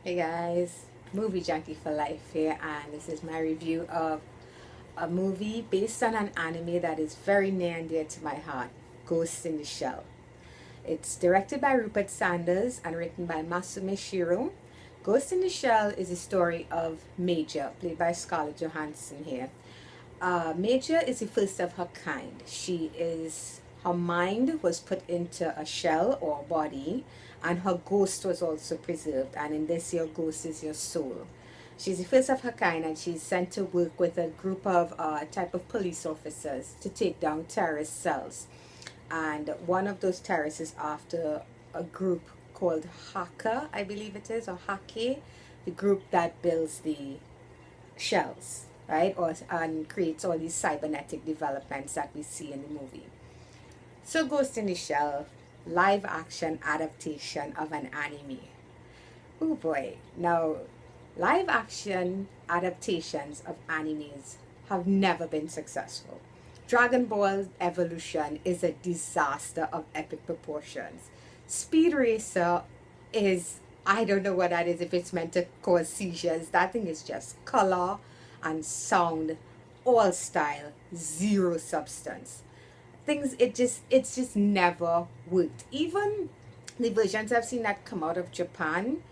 Hey guys, Movie Junkie for Life here, and this is my review of a movie based on an anime that is very near and dear to my heart, Ghost in the Shell. It's directed by Rupert Sanders and written by Masumi Shiro. Ghost in the Shell is a story of Major, played by Scarlett Johansson here. Major is the first of her kind. Her mind was put into a shell or body, and her ghost was also preserved. And in this, your ghost is your soul. She's the first of her kind, and she's sent to work with a group of type of police officers to take down terrorist cells. And one of those terrorists is after a group called Haka, I believe it is, or Hake, the group that builds the shells, right? Or and creates all these cybernetic developments that we see in the movie. So Ghost in the Shell, live action adaptation of an anime. Oh boy. Now, live action adaptations of animes have never been successful. Dragon Ball Evolution is a disaster of epic proportions. Speed Racer is, I don't know what that is, if it's meant to cause seizures. That thing is just color and sound, all style, zero substance. It's just never worked. Even the versions I've seen that come out of Japan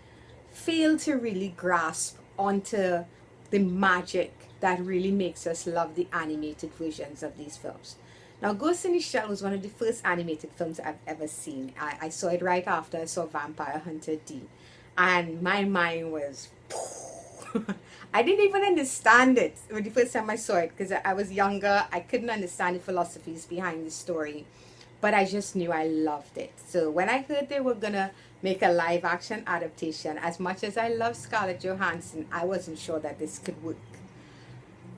fail to really grasp onto the magic that really makes us love the animated versions of these films. Now, Ghost in the Shell was one of the first animated films I've ever seen. I saw it right after I saw Vampire Hunter D. And my mind was... I didn't even understand it the first time I saw it because I was younger. I couldn't understand the philosophies behind the story. But I just knew I loved it. So when I heard they were going to make a live action adaptation, as much as I love Scarlett Johansson, I wasn't sure that this could work.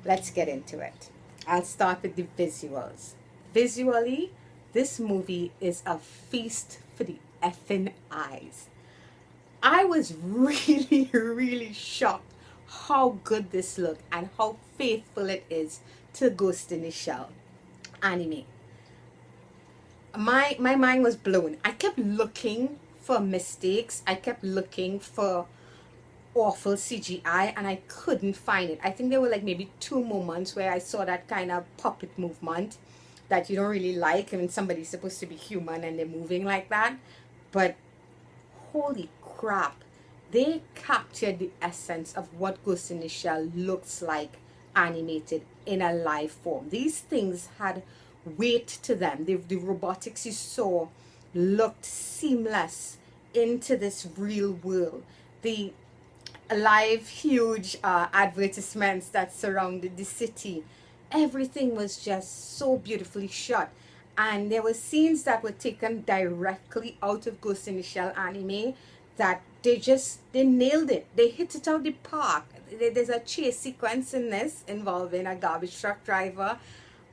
Let's get into it. I'll start with the visuals. Visually, this movie is a feast for the effing eyes. I was really, really shocked how good this looked and how faithful it is to Ghost in the Shell anime. My mind was blown. I kept looking for mistakes. I kept looking for awful CGI and I couldn't find it. I think there were like maybe two moments where I saw that kind of puppet movement that you don't really like when somebody's supposed to be human and they're moving like that. But holy crap, they captured the essence of what Ghost in the Shell looks like animated in a live form. These things had weight to them. The robotics you saw looked seamless into this real world. The live huge advertisements that surrounded the city, everything was just so beautifully shot. And there were scenes that were taken directly out of Ghost in the Shell anime that they nailed it. They hit it out the park. There's a chase sequence in this involving a garbage truck driver.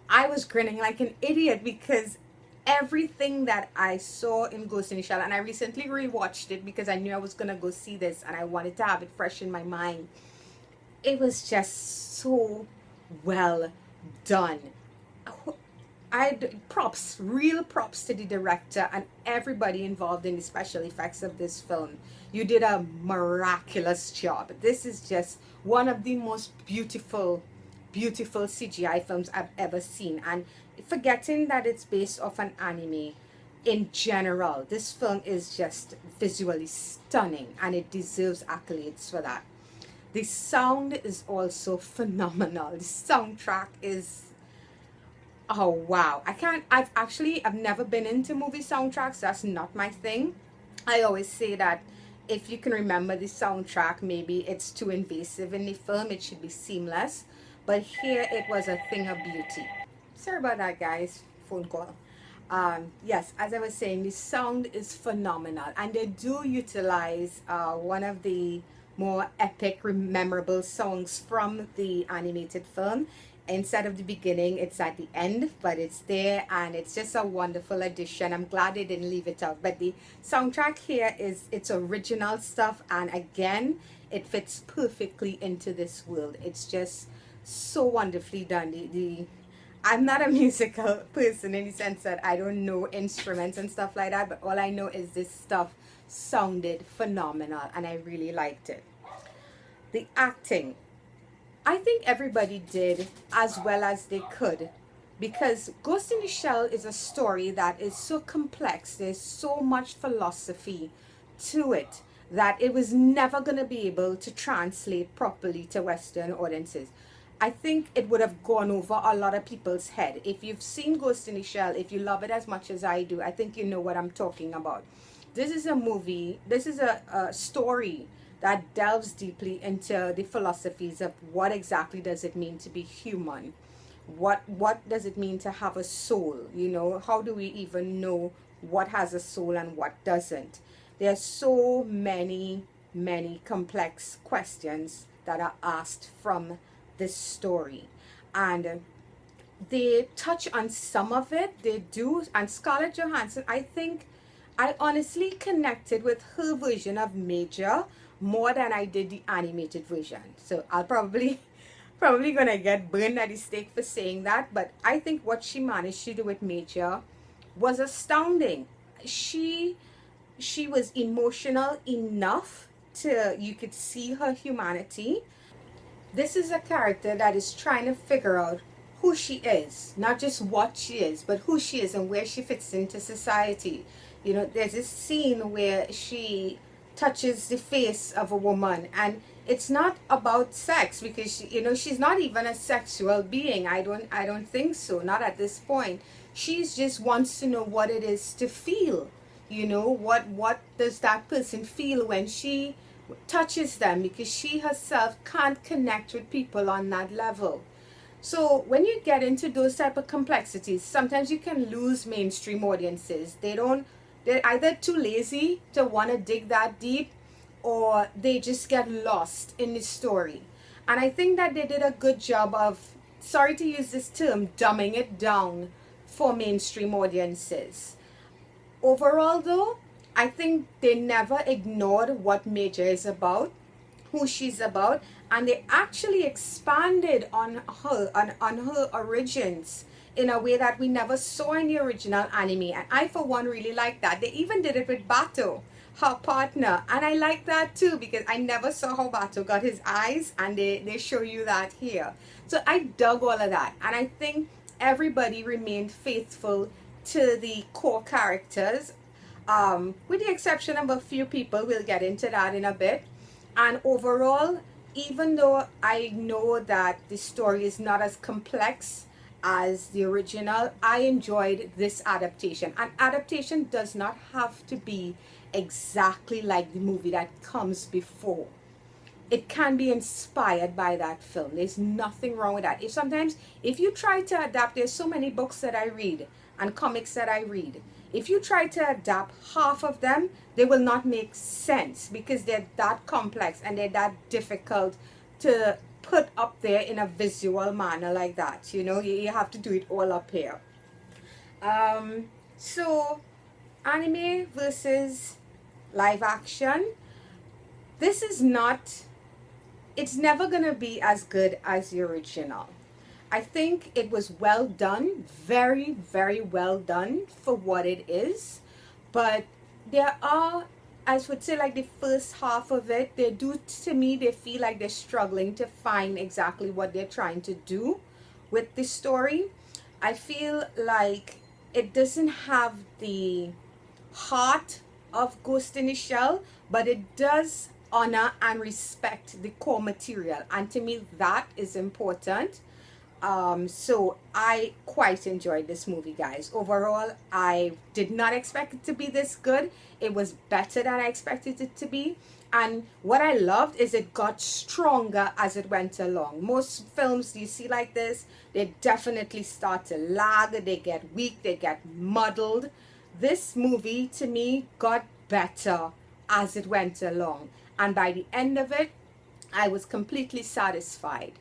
I was grinning like an idiot because everything that I saw in Ghost in the Shell, and I recently rewatched it because I knew I was gonna go see this and I wanted to have it fresh in my mind. It was just so well done. Real props to the director and everybody involved in the special effects of this film. You did a miraculous job. This is just one of the most beautiful CGI films I've ever seen. And forgetting that it's based off an anime, in general, this film is just visually stunning and it deserves accolades for that. The sound is also phenomenal. The soundtrack is, oh wow. I've never been into movie soundtracks. That's not my thing. I always say that if you can remember the soundtrack, maybe it's too invasive in the film. It should be seamless. But here it was a thing of beauty. Sorry about that, guys. Phone call. Yes, as I was saying, the sound is phenomenal. And they do utilize one of the more epic, memorable songs from the animated film. Instead of the beginning, it's at the end, but it's there and it's just a wonderful addition. I'm glad they didn't leave it out. But the soundtrack here it's original stuff, and again, it fits perfectly into this world. It's just so wonderfully done. The I'm not a musical person in the sense that I don't know instruments and stuff like that, but all I know is this stuff sounded phenomenal and I really liked it. The acting, I think everybody did as well as they could, because Ghost in the Shell is a story that is so complex. There's so much philosophy to it that it was never going to be able to translate properly to Western audiences. I think it would have gone over a lot of people's head. If you've seen Ghost in the Shell, if you love it as much as I do, I think you know what I'm talking about. This is a movie, this is a story that delves deeply into the philosophies of what exactly does it mean to be human. What does it mean to have a soul? You know, how do we even know what has a soul and what doesn't? There are so many complex questions that are asked from this story, and they touch on some of it, they do. And Scarlett Johansson, I think I honestly connected with her version of Major more than I did the animated version. So I'll probably gonna get burned at the stake for saying that, but I think what she managed to do with Major was astounding. She was emotional enough to, you could see her humanity. This is a character that is trying to figure out who she is, not just what she is, but who she is and where she fits into society. You know, there's this scene where she touches the face of a woman, and it's not about sex, because she, you know, she's not even a sexual being. I don't think so, not at this point. She's just wants to know what it is to feel. You know, what does that person feel when she touches them, because she herself can't connect with people on that level. So when you get into those type of complexities, sometimes you can lose mainstream audiences. They're either too lazy to want to dig that deep, or they just get lost in the story. And I think that they did a good job of, sorry to use this term, dumbing it down for mainstream audiences. Overall though, I think they never ignored what Major is about, who she's about, and they actually expanded on her origins in a way that we never saw in the original anime. And I for one really like that. They even did it with Bato, her partner, and I like that too, because I never saw how Bato got his eyes, and they show you that here. So I dug all of that, and I think everybody remained faithful to the core characters, with the exception of a few people. We'll get into that in a bit. And overall, even though I know that the story is not as complex as the original, I enjoyed this adaptation. And adaptation does not have to be exactly like the movie that comes before. It can be inspired by that film. There's nothing wrong with that. If you try to adapt, there's so many books that I read and comics that I read. If you try to adapt half of them, they will not make sense, because they're that complex and they're that difficult to put up there in a visual manner like that. You know, you have to do it all up here. So anime versus live action. This is not, it's never gonna be as good as the original. I think it was well done, very well done for what it is. But there are, I would say, like the first half of it, they do, to me, they feel like they're struggling to find exactly what they're trying to do with this story. I feel like it doesn't have the heart of Ghost in the Shell, but it does honor and respect the core material. And to me, that is important. So I quite enjoyed this movie, guys. Overall, I did not expect it to be this good. It was better than I expected it to be. And what I loved is it got stronger as it went along. Most films you see like this, they definitely start to lag, they get weak, they get muddled. This movie, to me, got better as it went along. And by the end of it, I was completely satisfied.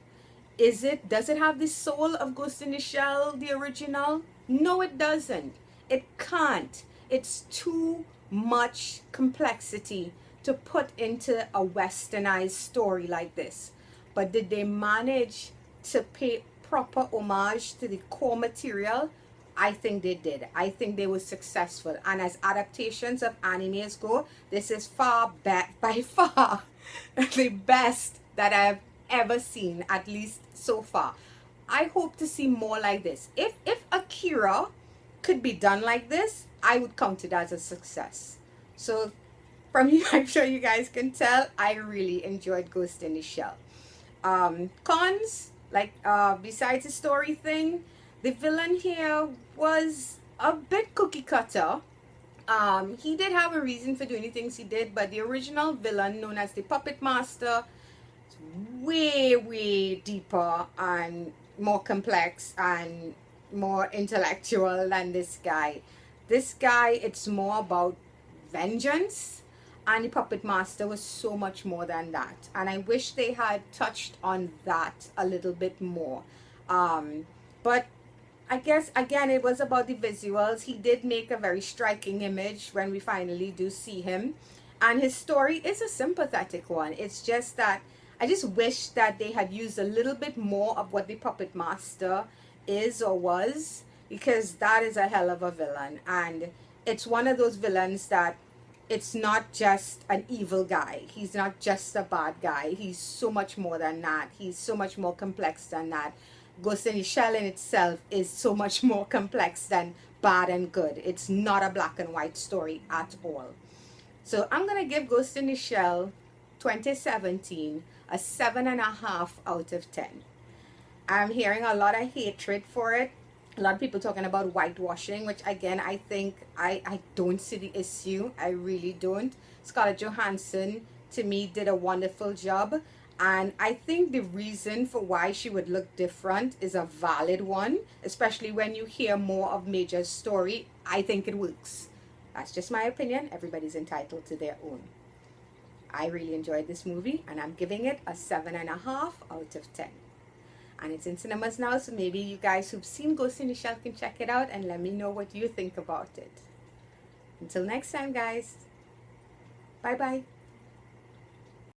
Does it have the soul of Ghost in the Shell, the original? No, it doesn't. It can't. It's too much complexity to put into a westernized story like this. But did they manage to proper homage to the core material, I think they did. I think they were successful. And as adaptations of animes go, this is by far the best that I've ever seen, at least so far. I hope to see more like this. If Akira could be done like this, I would count it as a success. So from you, I'm sure you guys can tell, I really enjoyed Ghost in the Shell. Cons, like besides the story thing, the villain here was a bit cookie cutter. He did have a reason for doing the things he did, but the original villain, known as the Puppet Master, is way deeper and more complex and more intellectual than this guy. This guy, it's more about vengeance, and the Puppet Master was so much more than that. And I wish they had touched on that a little bit more. But I guess, again, it was about the visuals. He did make a very striking image when we finally do see him. And his story is a sympathetic one. It's just that I just wish that they had used a little bit more of what the Puppet Master is or was, because that is a hell of a villain. And it's one of those villains that it's not just an evil guy. He's not just a bad guy. He's so much more than that. He's so much more complex than that. Ghost in the Shell in itself is so much more complex than bad and good. It's not a black and white story at all. So I'm going to give Ghost in the Shell 2017 a 7.5 out of 10. I'm hearing a lot of hatred for it. A lot of people talking about whitewashing, which again, I think I don't see the issue. I really don't. Scarlett Johansson, to me, did a wonderful job. And I think the reason for why she would look different is a valid one, especially when you hear more of Major's story. I think it works. That's just my opinion. Everybody's entitled to their own. I really enjoyed this movie, and I'm giving it a 7.5 out of 10. And it's in cinemas now, so maybe you guys who've seen Ghost in the Shell can check it out and let me know what you think about it. Until next time, guys. Bye-bye.